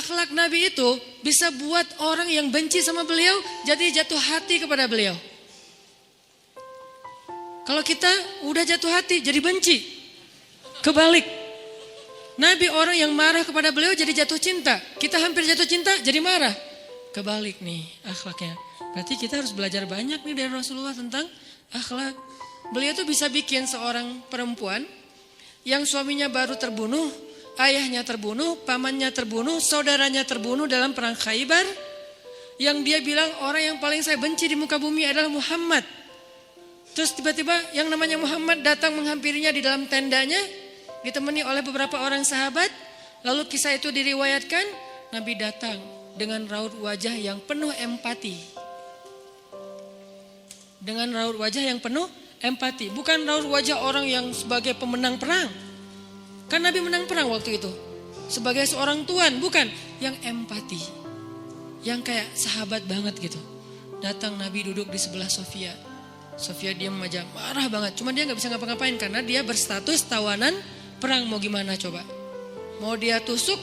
akhlak Nabi itu bisa buat orang yang benci sama beliau jadi jatuh hati kepada beliau. Kalau kita udah jatuh hati jadi benci. Kebalik. Nabi orang yang marah kepada beliau jadi jatuh cinta. Kita hampir jatuh cinta jadi marah. Kebalik nih akhlaknya. Berarti kita harus belajar banyak nih dari Rasulullah tentang akhlak. Beliau tuh bisa bikin seorang perempuan yang suaminya baru terbunuh, ayahnya terbunuh, pamannya terbunuh, saudaranya terbunuh dalam perang Khaybar. Yang dia bilang orang yang paling saya benci di muka bumi adalah Muhammad. Terus tiba-tiba yang namanya Muhammad datang menghampirinya di dalam tendanya, ditemani oleh beberapa orang sahabat. Lalu kisah itu diriwayatkan, Nabi datang dengan raut wajah yang penuh empati. Dengan raut wajah yang penuh empati. Bukan raut wajah orang yang sebagai pemenang perang. Kan Nabi menang perang waktu itu. Sebagai seorang tuan, bukan. Yang empati. Yang kayak sahabat banget gitu. Datang Nabi duduk di sebelah Sofia. Sofia diam aja, marah banget. Cuma dia gak bisa ngapa-ngapain karena dia berstatus tawanan perang. Mau gimana coba? Mau dia tusuk?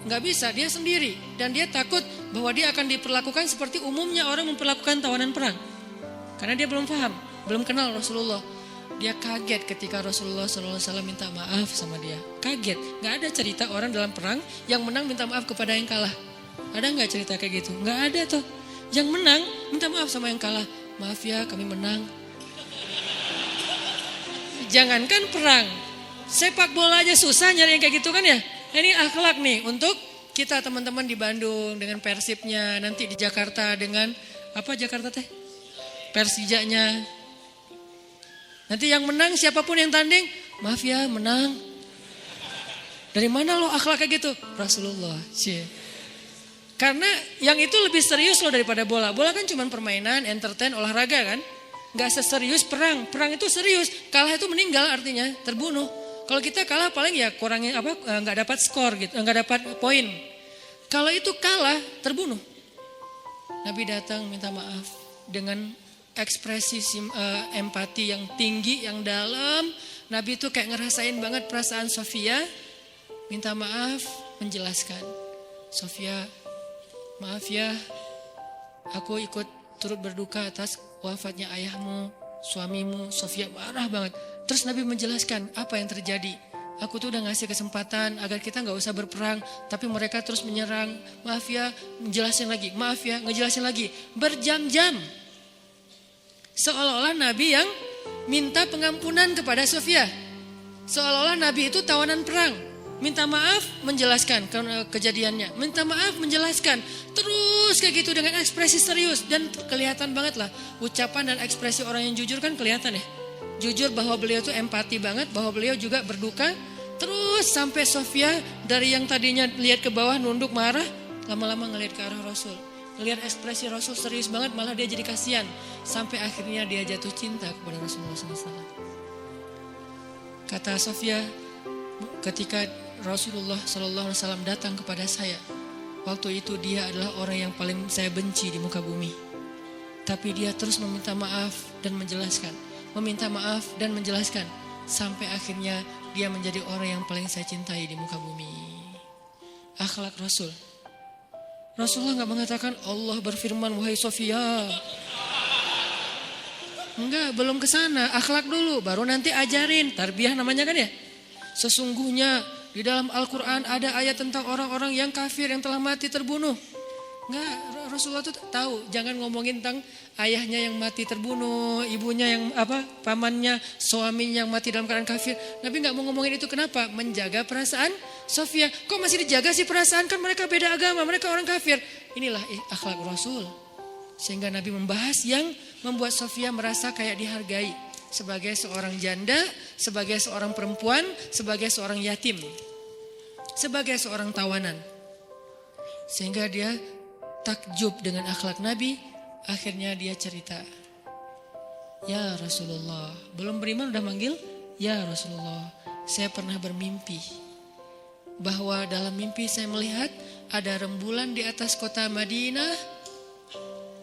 Gak bisa, dia sendiri. Dan dia takut bahwa dia akan diperlakukan seperti umumnya orang memperlakukan tawanan perang. Karena dia belum paham, belum kenal Rasulullah. Dia kaget ketika Rasulullah SAW minta maaf sama dia. Kaget, gak ada cerita orang dalam perang yang menang minta maaf kepada yang kalah. Ada gak cerita kayak gitu? Gak ada tuh. Yang menang minta maaf sama yang kalah. Maaf ya kami menang. Jangankan perang, sepak bola aja susah nyari yang kayak gitu kan ya. Ini akhlak nih untuk kita teman-teman di Bandung dengan Persibnya. Nanti di Jakarta dengan apa Jakarta teh? Persijanya. Nanti yang menang siapapun yang tanding, maaf ya menang. Dari mana lo akhlak kayak gitu? Rasulullah. Karena yang itu lebih serius loh daripada bola. Bola kan cuma permainan, entertain, olahraga kan. Gak seserius perang. Perang itu serius. Kalah itu meninggal artinya, terbunuh. Kalau kita kalah paling ya kurangnya apa? Gak dapat skor gitu, gak dapat poin. Kalau itu kalah, terbunuh. Nabi datang minta maaf dengan ekspresi empati yang tinggi, yang dalam. Nabi itu kayak ngerasain banget perasaan Sofia. Minta maaf, menjelaskan. Sofia, maaf ya, aku ikut turut berduka atas wafatnya ayahmu, suamimu. Sofia marah banget. Terus Nabi menjelaskan apa yang terjadi. Aku tuh udah ngasih kesempatan agar kita gak usah berperang. Tapi mereka terus menyerang. Maaf ya, menjelasin lagi. Maaf ya, ngejelasin lagi. Berjam-jam. Seolah-olah Nabi yang minta pengampunan kepada Sofia. Seolah-olah Nabi itu tawanan perang. Minta maaf, menjelaskan kejadiannya. Minta maaf, menjelaskan. Terus kayak gitu dengan ekspresi serius. Dan kelihatan banget lah. Ucapan dan ekspresi orang yang jujur kan kelihatan ya. Jujur bahwa beliau tuh empati banget. Bahwa beliau juga berduka. Terus sampai Sofia dari yang tadinya lihat ke bawah nunduk marah. Lama-lama ngelihat ke arah Rasul. Ngelihat ekspresi Rasul serius banget. Malah dia jadi kasihan. Sampai akhirnya dia jatuh cinta kepada Rasulullah SAW. Kata Sofia, ketika Rasulullah SAW datang kepada saya, waktu itu dia adalah orang yang paling saya benci di muka bumi. Tapi dia terus meminta maaf dan menjelaskan. Meminta maaf dan menjelaskan. Sampai akhirnya dia menjadi orang yang paling saya cintai di muka bumi. Akhlak Rasul. Rasulullah gak mengatakan Allah berfirman wahai Sofia. Enggak, belum kesana. Akhlak dulu, baru nanti ajarin. Tarbiyah namanya kan ya. Sesungguhnya di dalam Al-Quran ada ayat tentang orang-orang yang kafir yang telah mati terbunuh. Enggak, Rasulullah tuh tahu. Jangan ngomongin tentang ayahnya yang mati terbunuh, ibunya yang pamannya, suaminya yang mati dalam keadaan kafir. Nabi gak mau ngomongin itu, kenapa? Menjaga perasaan Sofia. Kok masih dijaga sih perasaan? Kan mereka beda agama, mereka orang kafir. Inilah akhlak Rasul. Sehingga Nabi membahas yang membuat Sofia merasa kayak dihargai. Sebagai seorang janda, sebagai seorang perempuan, sebagai seorang yatim, sebagai seorang tawanan. Sehingga dia takjub dengan akhlak Nabi. Akhirnya dia cerita, ya Rasulullah, belum beriman udah manggil, ya Rasulullah, saya pernah bermimpi bahwa dalam mimpi saya melihat ada rembulan di atas kota Madinah,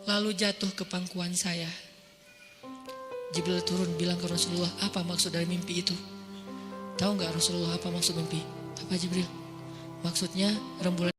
lalu jatuh ke pangkuan saya. Jibril turun bilang ke Rasulullah, apa maksud dari mimpi itu? Tahu gak Rasulullah apa maksud mimpi? Apa Jibril? Maksudnya rembulan